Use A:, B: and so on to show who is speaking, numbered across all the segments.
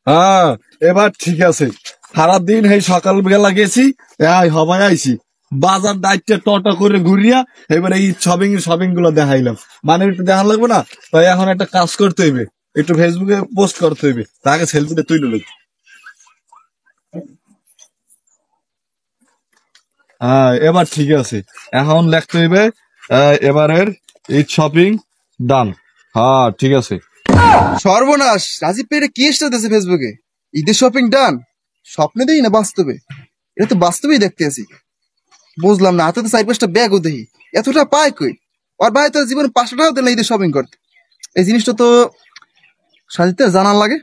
A: হ্যাঁ, এবার ঠিক আছে। সারাদিন এই সকাল বেলা গেছি, হবাই আইছি বাজার দায়িত্বে টটা করে ঘুরিয়া এবার এই শপিং গুলো দেখাইলাম। মানে একটু দেখা লাগবে না, তাই এখন একটা কাজ করতে হইবে, একটু ফেসবুকে পোস্ট করতে হইবে, তাকে সেলফিটা তুই নিল। হ্যাঁ, এবার ঠিক আছে। এখন লিখতে হইবে এবারের এই শপিং ডান। হ্যাঁ ঠিক আছে।
B: সর্বনাশ, রাজীব ভাই এটা কি স্ট্যাটাস আছে ফেসবুকে? ঈদের শপিং ডান? স্বপ্নে দেখি না বাস্তবে? এটা তো বাস্তবেই দেখতে আছি। বুঝলাম না, হাতে তো 4-5টা ব্যাগও দেখি, এতটা পায় কই? আর ভাই তো জীবনে 500 টাকাও দেন না ঈদের শপিং করতে। এই জিনিসটা তো সাজিতে জানার লাগে।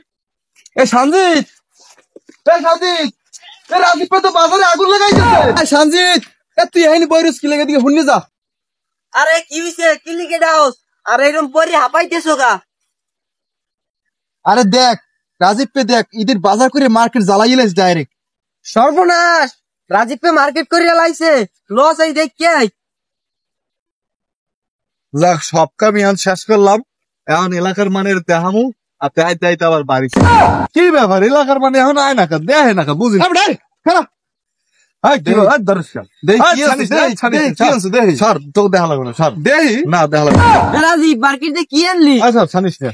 B: এ সঞ্জিত, রাজীব ভাই তো বাজারে আগুন লাগাইতেছে। সঞ্জিত, তুই এখানে বইরস কি লেগে দিকে শুনে যা।
C: আরে কি হইছে, কি লিখে দাওস? আর এরকম পরে হাঁপাইতেছো গা?
B: আরে দেখ, রাজীব পে দেখ, ঈদের বাজার করে মার্কেট জ্বালাইলেস ডাইরেক্ট।
C: সর্বনাশ, রাজীব পে মার্কেট করিয়া লাইছে, লস এই দেখ কে?
A: যাক, সব কাম এখন শেষ করলাম। এখন এলাকার মানের দেখামু, আর দেখাইতে দেখাইতে আবার বাড়ি। কি ব্যাপার, এলাকার মানে এখন আয় না কা, দেহে না কা, বুঝি তোকে দেখা লাগবে না, সর দেহি না, দেখা লাগবে না।
C: রাজীব মার্কেটে কি আনলি?
A: আচ্ছা ছানিস না,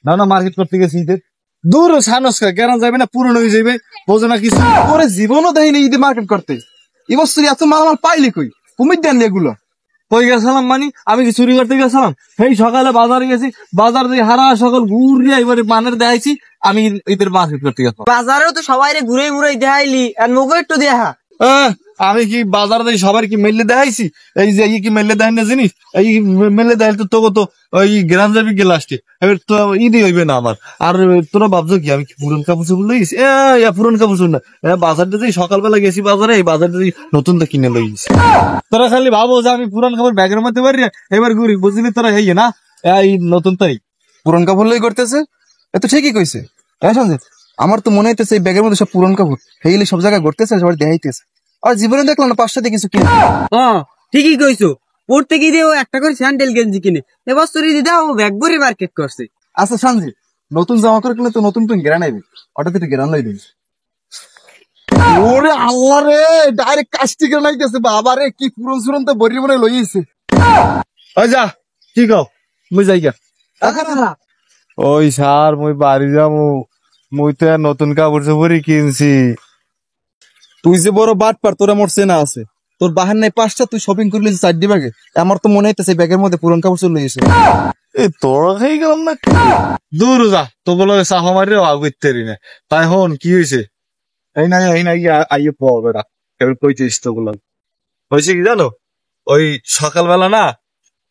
A: না না, মার্কেট করতে গেছি ঈদের। দূর সানস কেন যাবে না, পুরনো হয়ে যাবে, বোঝো না কিছু।
B: ওরে জীবনও দেখিনি ঈদে মার্কেট করতে। এবছর এত মালামাল পাইলি কই? কুমির দেন এগুলো।
A: কই গেছিলাম মানে, আমি কি চুরি করতে গেছিলাম? সেই সকালে বাজারে গেছি, বাজার দিয়ে হারা সকল ঘুরিয়া এবারে মানের দেখাইছি আমি ঈদের মার্কেট করতে গেছিলাম।
C: বাজারেও তো সবাই ঘুরে ঘুরে দেখাইলি, আর মুখে একটু দেখা।
A: আমি কি বাজার দিয়ে সবার কি মেলে দেখাইছি? এই যে কি মেলে দেখাই না জিনিস, এই মেলে দেখাই তো তোকে তো ওই গ্রাম যাবি গে লাস্টে, এবার তো ঈদই হইবে না আমার। আর তোরা ভাবছো কি আমি কি পুরন কাপড় চোপড় লইছি? পুরন কাপড় চোপড় না, বাজারটা যে সকালবেলা গেছি বাজারে, এই বাজারটা নতুনটা কিনে লইছি। তোরা খালি ভাবো যে আমি পুরান কাপড় ব্যাগের মধ্যে পারি, এবার ঘুরি, বুঝলি তোরা হেই না, এই নতুন তাই
B: পুরন কাপড় লই করতেছে। এত ঠিকই কইছে। সঞ্জিত, আমার তো মনে হইতেছে এই ব্যাগের মধ্যে সব পুরন কাপড় হেইলে সব জায়গায় ঘুরতেছে, সবার দেখাইতেছে। আর জীবনে দেখলাম না 500 দিয়ে কিছু কিনে।
C: হ্যাঁ ঠিকই কইছো, পড়তে গিয়ে ও একটা করে স্যান্ডেল গেঞ্জি কিনে, এবছর ঈদে দাও ব্যাগ ভরে মার্কেট করছে।
B: আচ্ছা সঞ্জিত, নতুন জামা করে কিনলে তো নতুন তুই গেরা নাইবি, ওটাতে তুই গেরান লই দিবি। ওরে আল্লাহ রে, ডাইরেক্ট কাস্টি করে নাইতেছে। বাবা রে, কি পুরন সুরন তো বরি মনে লইছে।
A: ওই যা, কি কও মুই যাই গা। ওই সার মুই বাড়ি যামু, মুই তো আর নতুন কাপড় চোপড়ই কিনছি।
B: তুই যে বড় বাট পার, তোরা মোর চেনা আছে। তোর বাহার নাই 5টা, তুই শপিং করে লিছিস 4 ব্যাগে। আমার তো মনে হইতেছে ব্যাগের মধ্যে পুরন কাপড় চলে এসে।
A: এই তোরা খাই গেলাম না, দূর যা, তো বলো চাহ মারি আগুতে না। তাই হন কি হয়েছে? এই নাই আইয়ে পড়বে না, কেবল কইছিস তো বললাম। হয়েছে কি জানো, ওই সকালবেলা না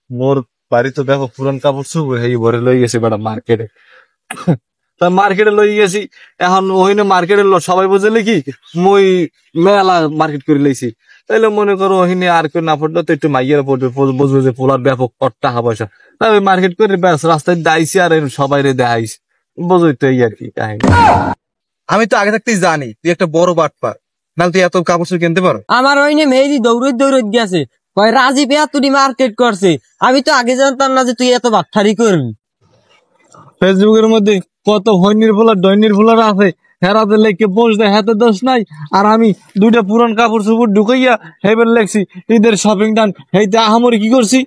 A: মোর বাড়িতে দেখো পুরান কাপড় চোপড় হেই ভরে লই গেছে বেটা মার্কেটে। তা মার্কেটে লই গেছি, এখন ওইনে মার্কেটের সবাই বুঝলে কি মই মেলা মার্কেট করে লইছি। তাইলে মনে করো ওহিনে আর কেউ না পড়লো তো একটু মাইয়ের পড়বে, বুঝবে যে পোলার ব্যাপক টাকা পয়সা। তাই মার্কেট করে ব্যাস রাস্তায় দাইছি আর সবাই রে দেখাইছি, বুঝই তো এই আর কি কাহিনী।
B: আমি তো আগে থাকতেই জানি তুই একটা বড় বাট পার, নাহলে তুই এত কাপড় চোপড় কিনতে পারো?
C: আমার ওইনে মেহেদি দৌড়ত গেছে, কয় রাজীব তুই মার্কেট করছে। আমি তো আগে জানতাম না যে তুই এত বাটখারি করবি।
A: ফেসবুকের মধ্যে কত হইনির ফুলার ডয়নির ফুলার আছে, হেরাতে লেখকে পোস্ট দেয়, হাতে দোষ নাই। আর আমি 2টা পুরান কাপড় চোপড় ঢুকাইয়া হেবের লেখছি ঈদের শপিং ডান। হেইতে আহামরি কি করছি?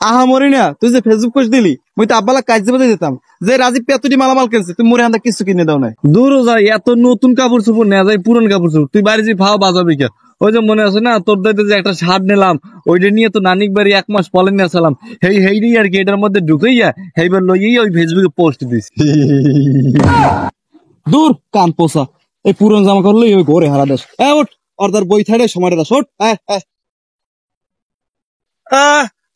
B: আহামরি না, তুই যে ফেসবুক পোস্ট দিলি, মুই তো আব্বালা কাজ যাবে যেতাম যে রাজীব পেতুটি মালামাল কিনছে, তুই মোরে হান্দা কিছু কিনে দাও নাই।
A: দূর যায়, এত নতুন কাপড় চোপড় নেওয়া যায়, পুরান কাপড় চোপড় তুই বাড়ি যে ভাও বাজাবি কে? ওই যে মনে আছে না তোর দাইতে যে একটা শার্ট নিলাম, ওইটা নিয়ে তো নানিক বাড়ি 1 মাস পলে নিয়ে আসলাম, হেই আর কি এটার মধ্যে ঢুকাইয়া হেইবার লইয়াই ওই ফেসবুকে পোস্ট দিছি।
B: দূর কান পোষা, এই পুরন জামা করলে ওই ঘরে হারা দেশ। ওঠ, অর্ধার বই থাড়ে সময় দাস, ওঠ।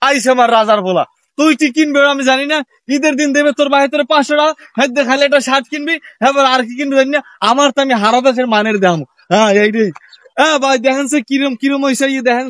A: আইসে আমার রাজার বলা, তুই কি কিনবে আমি জানি না। ঈদের দিন দেবে তোর বাড়ি তোর 500 টাকা, হ্যাঁ দেখালে একটা শার্ট কিনবি, হ্যাঁ আর কি কিনবি জানি না। আমার তো আমি হারা দেশের মানের দাম। হ্যাঁ এইটাই। ভাই দেখেন কিরম কিরম হয়েছে, দেখেন